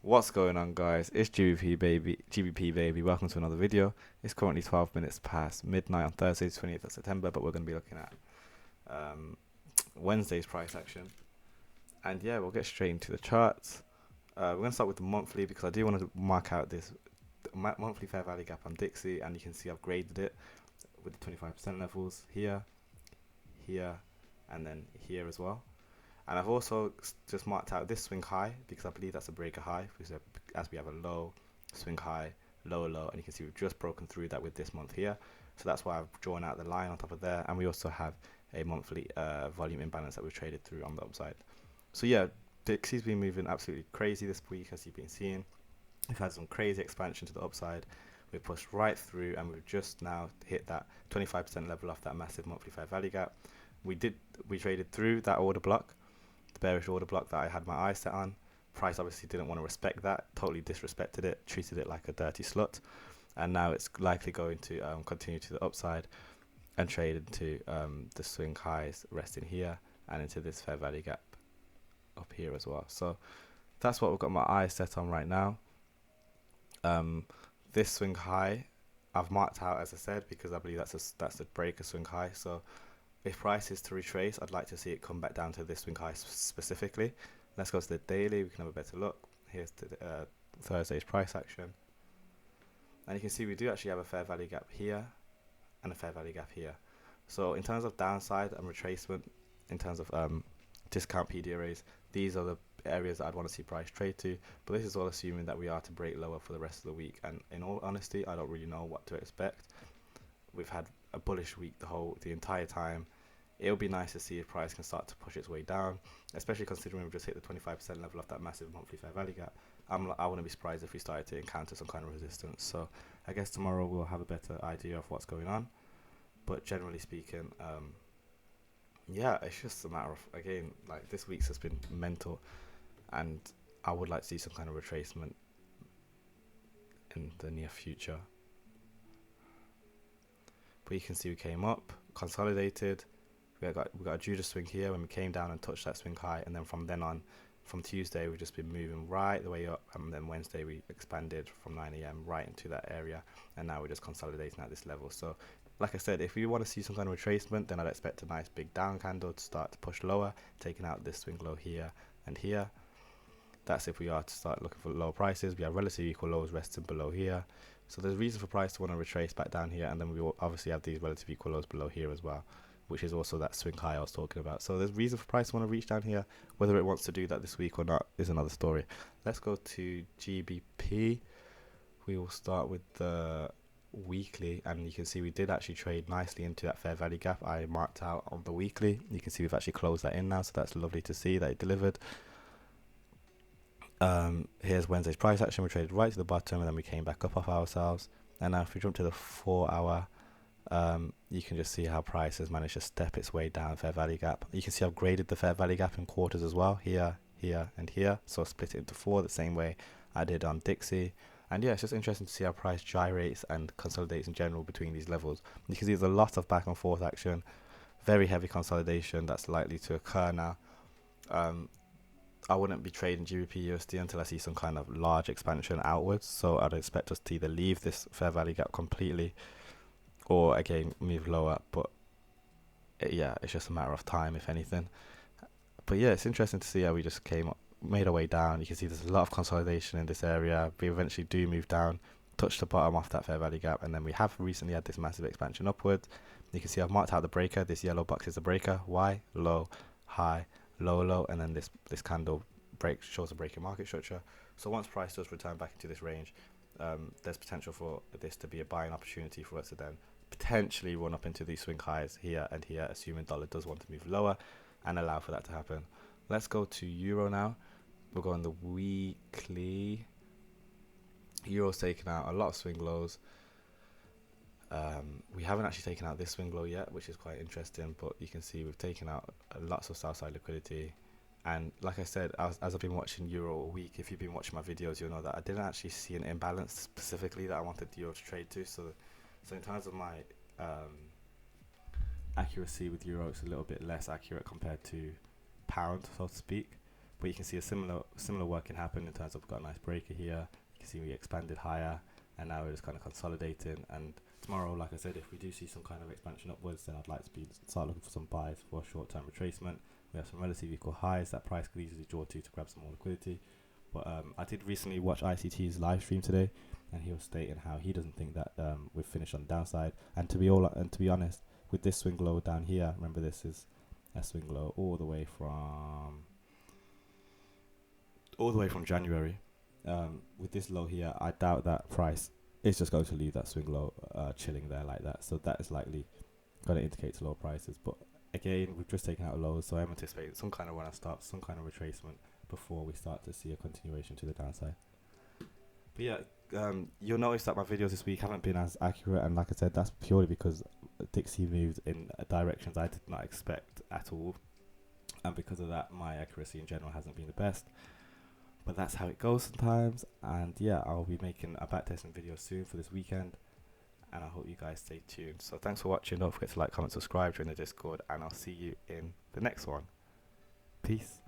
What's going on, guys? It's GBP baby. Welcome to another video. It's currently 12 minutes past midnight on Thursday, 20th of September, but we're going to be looking at Wednesday's price action. And yeah, we'll get straight into the charts. We're going to start with the monthly because I do want to mark out this monthly fair value gap on Dixie, and you can see I've graded it with the 25% levels here, here, and then here as well. And I've also just marked out this swing high because I believe that's a breaker high, because as we have a low, swing high, low, low, and you can see we've just broken through that with this month here. So that's why I've drawn out the line on top of there. And we also have a monthly volume imbalance that we've traded through on the upside. So yeah, Dixie's been moving absolutely crazy this week, as you've been seeing. We've had some crazy expansion to the upside. We've pushed right through, and we've just now hit that 25% level off that massive monthly fair value gap. We traded through that order block, the bearish order block that I had my eyes set on. Price obviously didn't want to respect that, totally disrespected it, treated it like a dirty slut, and now it's likely going to continue to the upside and trade into the swing highs resting here and into this fair value gap up here as well. So that's what we've got my eyes set on right now. This swing high I've marked out, as I said, because I believe that's a breaker swing high. So if price is to retrace, I'd like to see it come back down to this swing high specifically. Let's go to the daily. We can have a better look. Here's the Thursday's price action, and you can see we do actually have a fair value gap here and a fair value gap here. So in terms of downside and retracement, in terms of discount PDRAs, these are the areas that I'd want to see price trade to. But this is all assuming that we are to break lower for the rest of the week, and in all honesty, I don't really know what to expect. We've had a bullish week the entire time. It'll be nice to see if price can start to push its way down, especially considering we've just hit the 25% level of that massive monthly fair value gap. I wouldn't be surprised if we started to encounter some kind of resistance. So I guess tomorrow we'll have a better idea of what's going on. But generally speaking, yeah, it's just a matter of, again, like this week's has been mental, and I would like to see some kind of retracement in the near future. But you can see we came up, consolidated. We got a Judas swing here when we came down and touched that swing high, and then from then on, from Tuesday we've just been moving right the way up, and then Wednesday we expanded from 9 a.m. right into that area, and now we're just consolidating at this level. So like I said, if we want to see some kind of retracement, then I'd expect a nice big down candle to start to push lower, taking out this swing low here and here. That's if we are to start looking for lower prices. We have relatively equal lows resting below here, so there's reason for price to want to retrace back down here, and then we will obviously have these relative equal lows below here as well, which is also that swing high I was talking about. So there's reason for price to want to reach down here. Whether it wants to do that this week or not is another story. Let's go to GBP. We will start with the weekly, and you can see we did actually trade nicely into that fair value gap I marked out on the weekly. You can see we've actually closed that in now, so that's lovely to see that it delivered. Here's Wednesday's price action. We traded right to the bottom, and then we came back up off ourselves. And now if we jump to the 4 hour, you can just see how price has managed to step its way down fair value gap. You can see I've graded the fair value gap in quarters as well, here, here, and here. So I split it into 4 the same way I did on Dixie. And yeah, it's just interesting to see how price gyrates and consolidates in general between these levels. You can see there's a lot of back and forth action, very heavy consolidation that's likely to occur now. I wouldn't be trading GBPUSD until I see some kind of large expansion outwards. So I'd expect us to either leave this fair value gap completely or again move lower. But yeah, it's just a matter of time, if anything. But yeah, it's interesting to see how we just came up, made our way down. You can see there's a lot of consolidation in this area. We eventually do move down, touch the bottom off that fair value gap, and then we have recently had this massive expansion upwards. You can see I've marked out the breaker. This yellow box is the breaker. Why? Low, high, low, low, and then this candle break shows a break in market structure. So once price does return back into this range, there's potential for this to be a buying opportunity for us to then potentially run up into these swing highs here and here, assuming dollar does want to move lower and allow for that to happen. Let's go to euro now. We'll go on the weekly. Euro's taken out a lot of swing lows. We haven't actually taken out this swing low yet, which is quite interesting, but you can see we've taken out lots of south side liquidity. And like I said, as I've been watching euro all week, if you've been watching my videos, you'll know that I didn't actually see an imbalance specifically that I wanted euro to trade to. So in terms of my accuracy with euro, it's a little bit less accurate compared to pound, so to speak. But you can see a similar working happen in terms of we've got a nice breaker here. You can see we expanded higher, and now we're just kind of consolidating. And tomorrow, like I said, if we do see some kind of expansion upwards, then I'd like to start looking for some buys for a short-term retracement. We have some relatively equal highs that price could easily draw to grab some more liquidity. But I did recently watch ICT's live stream today, and he was stating how he doesn't think that we've finished on the downside. And to be honest, with this swing low down here, remember this is a swing low all the way from January. With this low here, I doubt that price is just going to leave that swing low chilling there like that. So that is likely going to indicate lower prices. But again, we've just taken out lows, so I'm anticipating some kind of run start, some kind of retracement before we start to see a continuation to the downside. But yeah, you'll notice that my videos this week haven't been as accurate, and like I said, that's purely because Dixie moved in directions I did not expect at all, and because of that, my accuracy in general hasn't been the best. But that's how it goes sometimes. And yeah, I'll be making a backtesting video soon for this weekend, and I hope you guys stay tuned. So thanks for watching. Don't forget to like, comment, subscribe, join the Discord, and I'll see you in the next one. Peace.